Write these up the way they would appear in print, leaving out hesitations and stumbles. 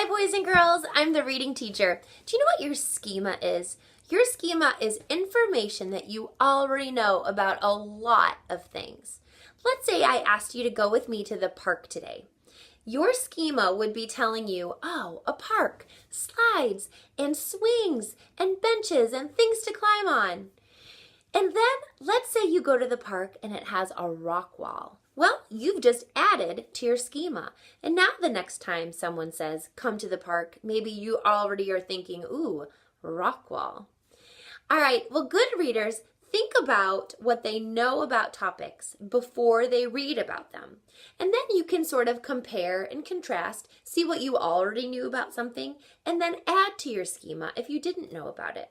Hi, boys and girls. I'm the reading teacher. Do you know what your schema is? Your schema is information that you already know about a lot of things. Let's say I asked you to go with me to the park today. Your schema would be telling you, oh, a park, slides, and swings, and benches, and things to climb on. And then let's say you go to the park and it has a rock wall. Well, you've just added to your schema. And now the next time someone says, come to the park, maybe you already are thinking, ooh, rock wall. All right, well, good readers, think about what they know about topics before they read about them. And then you can sort of compare and contrast, see what you already knew about something, and then add to your schema if you didn't know about it.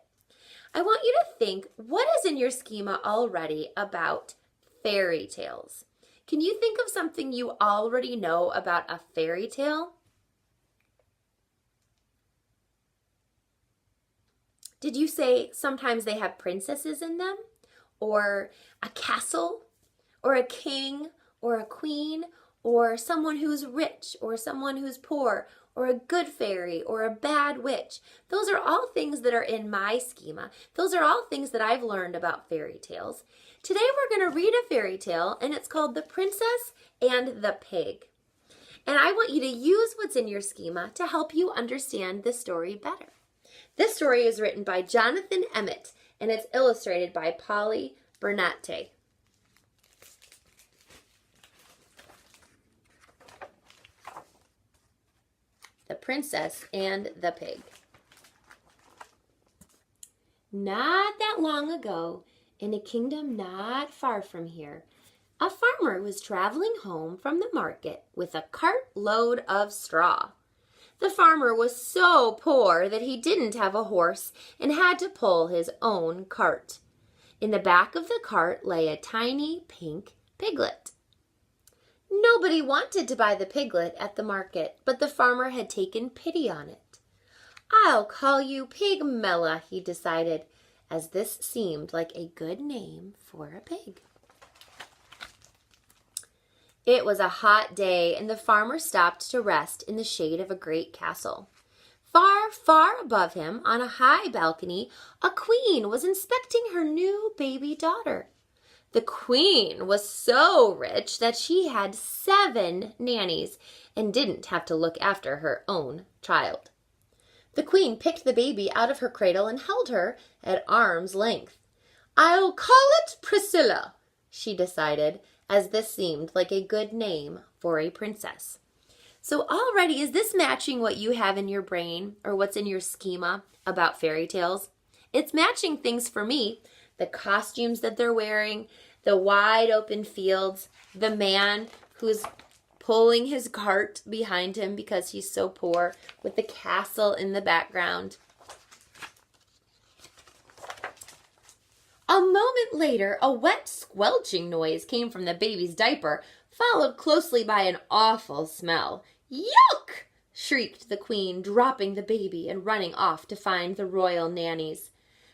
I want you to think, what is in your schema already about fairy tales? Can you think of something you already know about a fairy tale? Did you say sometimes they have princesses in them? Or a castle? Or a king? Or a queen? Or someone who's rich? Or someone who's poor? Or a good fairy? Or a bad witch? Those are all things that are in my schema. Those are all things that I've learned about fairy tales. Today we're going to read a fairy tale, and it's called The Princess and the Pig. And I want you to use what's in your schema to help you understand this story better. This story is written by Jonathan Emmett, and it's illustrated by Polly Bernate. The Princess and the Pig. Not that long ago, in a kingdom not far from here, a farmer was traveling home from the market with a cartload of straw. The farmer was so poor that he didn't have a horse and had to pull his own cart. In the back of the cart lay a tiny pink piglet. Nobody wanted to buy the piglet at the market, but the farmer had taken pity on it. I'll call you Pigmella, he decided, as this seemed like a good name for a pig. It was a hot day, and the farmer stopped to rest in the shade of a great castle. Far, far above him, on a high balcony, a queen was inspecting her new baby daughter. The queen was so rich that she had 7 nannies and didn't have to look after her own child. The queen picked the baby out of her cradle and held her at arm's length. I'll call it Priscilla, she decided, as this seemed like a good name for a princess. So already, is this matching what you have in your brain or what's in your schema about fairy tales? It's matching things for me, the costumes that they're wearing, the wide open fields, the man who's pulling his cart behind him because he's so poor, with the castle in the background. A moment later, a wet squelching noise came from the baby's diaper, followed closely by an awful smell. Yuck! Shrieked the queen, dropping the baby and running off to find the royal nannies.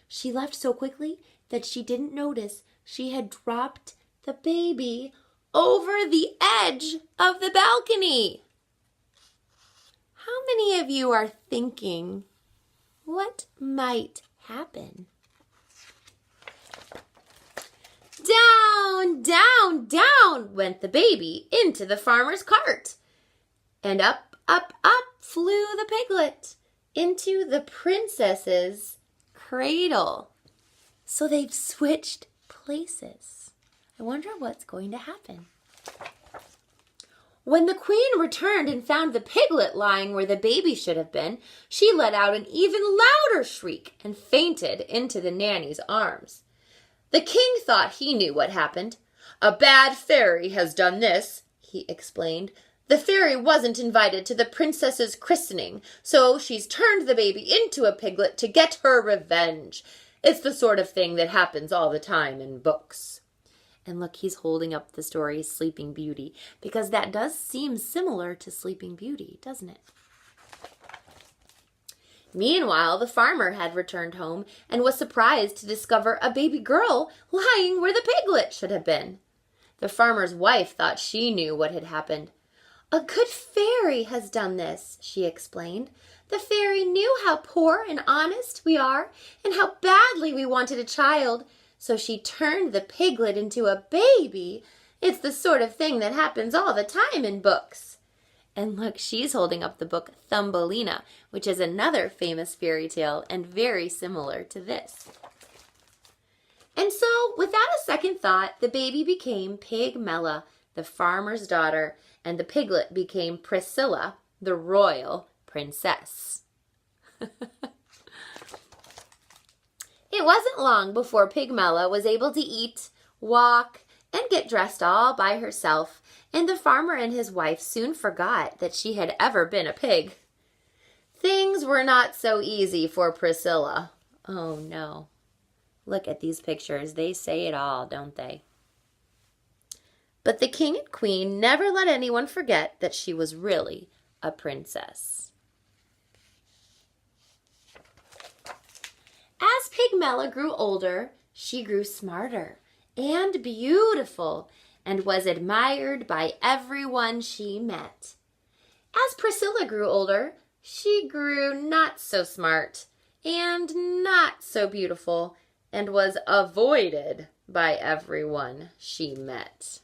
She left so quickly that she didn't notice she had dropped the baby over the edge of the balcony. How many of you are thinking, what might happen? Down, down, down went the baby into the farmer's cart. And up, up, up flew the piglet into the princess's cradle. So they've switched places. I wonder what's going to happen. When the queen returned and found the piglet lying where the baby should have been, she let out an even louder shriek and fainted into the nanny's arms. The king thought he knew what happened. A bad fairy has done this, he explained. The fairy wasn't invited to the princess's christening, so she's turned the baby into a piglet to get her revenge. It's the sort of thing that happens all the time in books. And look, he's holding up the story Sleeping Beauty, because that does seem similar to Sleeping Beauty, doesn't it? Meanwhile, the farmer had returned home and was surprised to discover a baby girl lying where the piglet should have been. The farmer's wife thought she knew what had happened. "A good fairy has done this," she explained. "The fairy knew how poor and honest we are and how badly we wanted a child, so she turned the piglet into a baby. It's the sort of thing that happens all the time in books." And look, she's holding up the book Thumbelina, which is another famous fairy tale and very similar to this. And so, without a second thought, the baby became Pigmella, the farmer's daughter, and the piglet became Priscilla, the royal princess. It wasn't long before Pigmella was able to eat, walk, and get dressed all by herself, and the farmer and his wife soon forgot that she had ever been a pig. Things were not so easy for Priscilla. Oh no. Look at these pictures. They say it all, don't they? But the king and queen never let anyone forget that she was really a princess. As Pigmella grew older, she grew smarter and beautiful and was admired by everyone she met. As Priscilla grew older, she grew not so smart and not so beautiful and was avoided by everyone she met.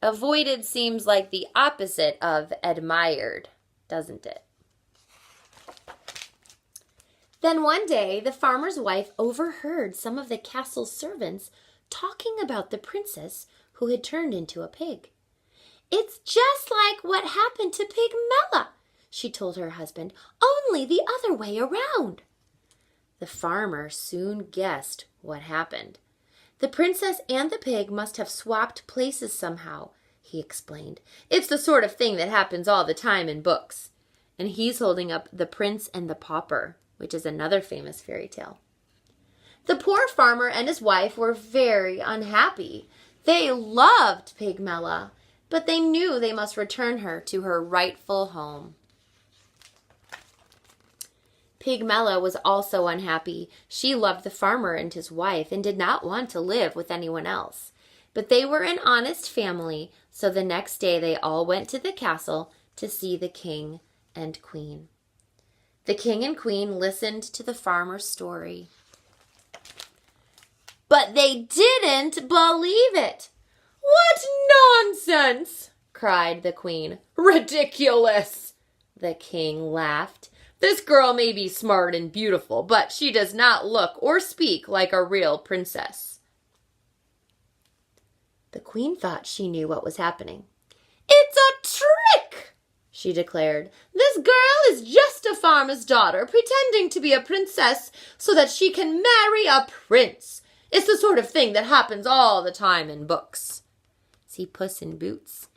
Avoided seems like the opposite of admired, doesn't it? Then one day, the farmer's wife overheard some of the castle's servants talking about the princess who had turned into a pig. "It's just like what happened to Pigmella," she told her husband, "only the other way around." The farmer soon guessed what happened. "The princess and the pig must have swapped places somehow," he explained. "It's the sort of thing that happens all the time in books." And he's holding up The Prince and the Pauper, which is another famous fairy tale. The poor farmer and his wife were very unhappy. They loved Pigmella, but they knew they must return her to her rightful home. Pigmella was also unhappy. She loved the farmer and his wife and did not want to live with anyone else. But they were an honest family, so the next day they all went to the castle to see the king and queen. The king and queen listened to the farmer's story. But they didn't believe it. "What nonsense!" cried the queen. "Ridiculous!" The king laughed. "This girl may be smart and beautiful, but she does not look or speak like a real princess." The queen thought she knew what was happening. "It's a trick!" she declared. "This girl is just a farmer's daughter pretending to be a princess so that she can marry a prince. It's the sort of thing that happens all the time in books." See Puss in Boots?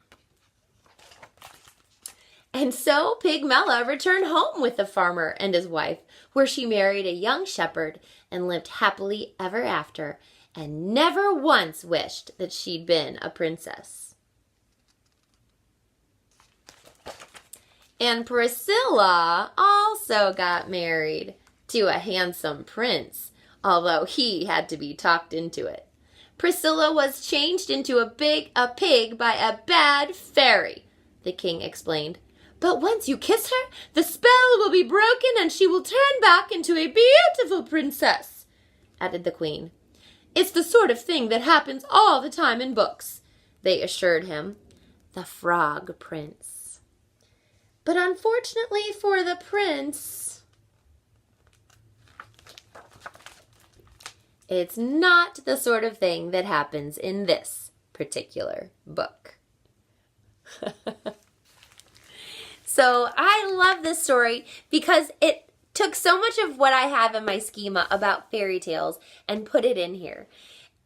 And so Pigmella returned home with the farmer and his wife, where she married a young shepherd and lived happily ever after, and never once wished that she'd been a princess. And Priscilla also got married to a handsome prince, although he had to be talked into it. Priscilla was changed into a pig by a bad fairy, the king explained. "But once you kiss her, the spell will be broken and she will turn back into a beautiful princess," added the queen. "It's the sort of thing that happens all the time in books," they assured him. The Frog Prince. But unfortunately for the prince, it's not the sort of thing that happens in this particular book. So I love this story because it took so much of what I have in my schema about fairy tales and put it in here.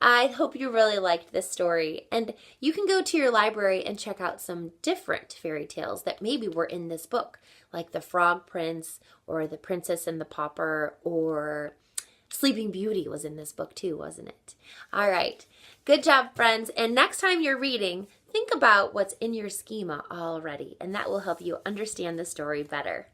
I hope you really liked this story, and you can go to your library and check out some different fairy tales that maybe were in this book, like The Frog Prince or The Princess and the Pauper, or Sleeping Beauty was in this book too, wasn't it? All right, good job, friends, and next time you're reading, think about what's in your schema already, and that will help you understand the story better.